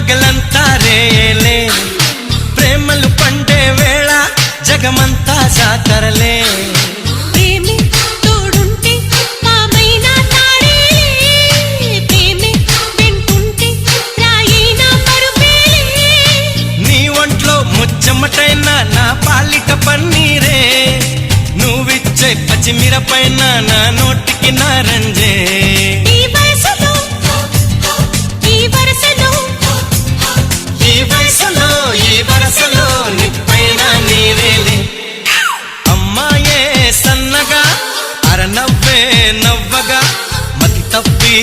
పగలంతా రేలే ప్రేమలు పండే వేళ జగమంతా జాతరలే చెమటైనా నా పాలిట పన్నీరే నువ్విచ్చే పచ్చిమిరపైన నా నోటికి నారంజే ఈ వరసలో నిప్పైన నీవేలే అమ్మాయే సన్నగా అరనవ్వే నవ్వగా మతి తప్పి